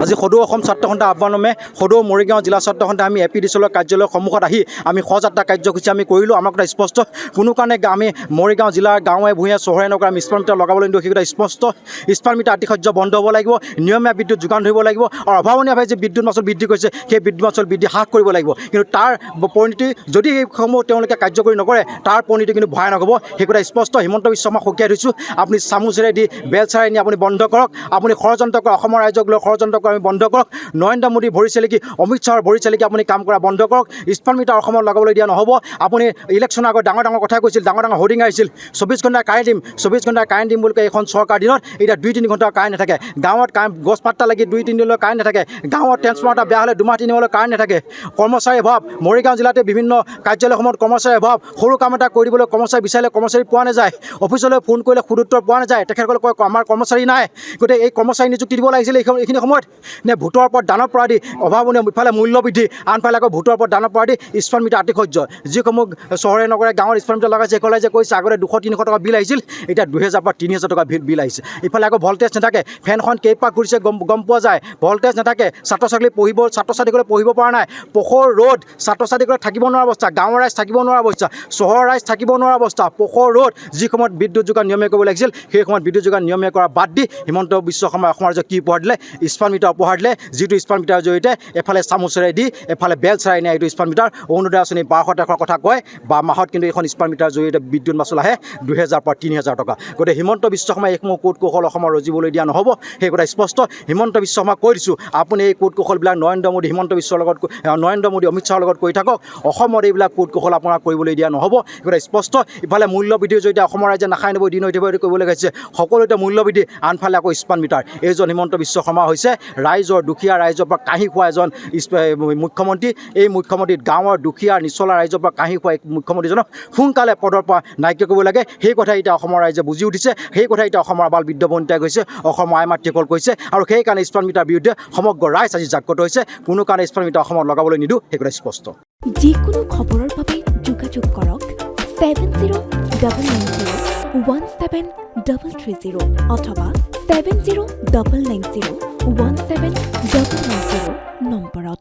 আজি সদৌ অসম ছাত্ৰ সন্থা আহ্বানমে সদৌ মৰিগাঁও জিলা ছাত্ৰ সন্থা আমি এপিডিচিএলৰ কাৰ্যালয়ৰ সন্মুখত আহি আমি সযাত্ৰা কাৰ্যসূচী আমি কৰিলোঁ। আমাৰ কথা স্পষ্ট, কোনো কাৰণে আমি মৰিগাঁও জিলাৰ গাঁৱে ভূঞে চহৰে নগৰে আমি স্মাৰ্ট মিটাৰ লগাবলৈ নিদিওঁ। সেই কথা স্পষ্ট। স্মাৰ্ট মিটাৰ আতিশয্য বন্ধ হ'ব লাগিব, নিয়মীয়া বিদ্যুৎ যোগান ধৰিব লাগিব আৰু অভাৱনীয়ভাৱে যে বিদ্যুৎ মাচুল বৃদ্ধি কৰিছে সেই বিদ্যুৎ মাচুল বৃদ্ধি হ্ৰাস কৰিব লাগিব। কিন্তু তাৰ পৰিণতি যদি এইসমূহ তেওঁলোকে কাৰ্যকৰী নকৰে তাৰ পৰিণতি কিন্তু ভয়ানক হ'ব। সেই কথা স্পষ্ট। হিমন্ত বিশ্ব শৰ্মাক সকীয়াই থৈছোঁ, আপুনি চামুচেৰে দি বেলচাৰে নি আপুনি বন্ধ কৰক। আপুনি ষড়যন্ত্ৰ কৰক, অসমৰ ৰাইজক লৈ ষড়যন্ত্ৰ কৰা আমি বন্ধ কৰক। নৰেন্দ্ৰ মোদী ভৰি চেলেকি, অমিত শ্বাহৰ ভৰি চেলেকি আপুনি কাম কৰা বন্ধ কৰক। স্মাৰ্ট মিটাৰ অসমত লগাবলৈ দিয়া নহ'ব। আপুনি ইলেকশ্যনৰ আগত ডাঙৰ ডাঙৰ কথা কৈছিল, ডাঙৰ ডাঙৰ হোৰ্ডিং আহিছিল, 24 ঘণ্টা কাৰেণ্ট দিম, 24 ঘণ্টা কাৰেণ্ট দিম বুলি এইখন চৰকাৰ দিনত এতিয়া 2-3 ঘণ্টা কাৰেণ্ট নাথাকে। গাঁৱত গছ পাত্তা লাগি 2-3 দিনলৈ কাৰেণ্ট নাথাকে। গাঁৱত ট্ৰেন্সফৰ্মাৰ এটা বেয়া হ'লে 2-3 মাহলৈ কাৰেণ্ট নাথাকে। কৰ্মচাৰীৰ অভাৱ, মৰিগাঁও জিলাতে বিভিন্ন কাৰ্যালয়সমূহত কৰ্মচাৰীৰ অভাৱ। সৰু কাম এটা কৰি দিবলৈ কৰ্মচাৰী বিচাৰিলে কৰ্মচাৰী পোৱা নাযায়। অফিচলৈ ফোন কৰিলে সুদুত্তৰ পোৱা নাযায়। তেখেতসকলে কয় আমাৰ কৰ্মচাৰী নাই। গতিকে এই কৰ্মচাৰী নিযুক্তি দিব লাগিছিলে এইখিনি সময়ত। নে ভোটৰ ওপৰত দানৰ পৰা দি অভাৱনীয় ইফালে মূল্য বৃদ্ধি, আনফালে আকৌ ভোটৰ ওপৰত দানৰ পৰা দি স্মাৰ্ট মিটাৰ আতিশয্য। যিসমূহ চহৰে নগৰে গাঁৱৰ স্মাৰ্ট মিটাৰ লগাইছে সেইসকলে যে কৈছে আগতে 200-300 টকা বিল আহিছিল, এতিয়া 2000 পৰা 3000 টকা বিল আহিছে। ইফালে আকৌ ভল্টেজ নাথাকে, ফেনখন কেইপাক ঘূৰিছে গম পোৱা যায়। ভল্টেজ নাথাকে, ছাত্ৰ ছাত্ৰীসকলে পঢ়িব পৰা নাই। পোহৰ ৰ'দ, ছাত্ৰ ছাত্ৰীসকলে থাকিব নোৱাৰা অৱস্থা, গাঁৱৰ ৰাইজ থাকিব নোৱাৰা অৱস্থা, চহৰৰ ৰাইজ থাকিব নোৱাৰা অৱস্থা। পোহৰ ৰ'দ, যি সময়ত বিদ্যুৎ যোগান নিয়মীয়া কৰিব লাগিছিল সেই সময়ত বিদ্যুৎ যোগান নিয়মীয়া কৰা বাদ দি হিমন্ত বিশ্ব শৰ্মাই অসমৰ ৰাইজক কি উপহাৰ দিলে? স্মাৰ্ট মিটাৰ উপহাৰ দিলে। যিটো স্মাৰ্ট মিটাৰৰ জৰিয়তে এফালে চামুচেৰে দি এফালে বেল চাৰাই নিয়ে এইটো স্মাৰ্ট মিটাৰ। অৰুণোদয় আঁচনি 1200 টকাৰ কথা কয় বা মাহত কিন্তু এইখন স্মাৰ্ট মিটাৰৰ জৰিয়তে বিদ্যুৎ মাচুল আহে 2000 পৰা 3000 টকা। গতিকে হিমন্ত বিশ্ব শৰ্মাই এইসমূহ কৌট কৌশল অসমৰ ৰজিবলৈ দিয়া নহ'ব। সেই কথা স্পষ্ট। হিমন্ত বিশ্ব শৰ্মাক কৈ দিছোঁ, আপুনি এই কৌট কৌশলবিলাক নৰেন্দ্ৰ মোদী অমিত শ্বাহৰ লগত কৰি থাকক। অসমত এইবিলাক কৌট কৌশল আপোনাক কৰিবলৈ দিয়া নহ'ব। সেই কথা স্পষ্ট। ইফালে মূল্য বৃদ্ধিৰ জৰিয়তে অসমৰ ৰাইজে নাখাই নবৈ দিন হৈ থাকিব কৰিবলৈ গৈছে সকলোতে মূল্য বৃদ্ধি, আনফালে আকৌ স্মাৰ্ট মিটাৰ। এইজন হিমন্ত বিশ্ব শৰ্মা হৈছে ৰাইজৰ দুখীয়া ৰাইজৰ পৰা কাঢ়ি খোৱা এজন মুখ্যমন্ত্ৰী। এই মুখ্যমন্ত্ৰীত গাঁৱৰ দুখীয়া নিচলা ৰাইজৰ পৰা কাঢ়ি খোৱা মুখ্যমন্ত্ৰীজনক সোনকালে পদৰ পৰা নাইকিয়া কৰিব লাগে। সেই কথা এতিয়া অসমৰ ৰাইজে বুজি উঠিছে। সেই কথা এতিয়া অসমৰ আবাল বৃদ্ধ বনিতাই কৈছে, অসমৰ আই মাতৃসকল কৈছে। আৰু সেইকাৰণে স্মাৰ্ট মিটাৰ বিৰুদ্ধে সমগ্ৰ ৰাইজ আজি জাগ্ৰত হৈছে। কোনো কাৰণে স্মাৰ্ট মিটাৰ অসমত লগাবলৈ নিদিওঁ, সেই কথা স্পষ্ট। যিকোনো খবৰৰ বাবে যোগাযোগ কৰক 7099017330 অথবা 7099017390 নম্বৰত।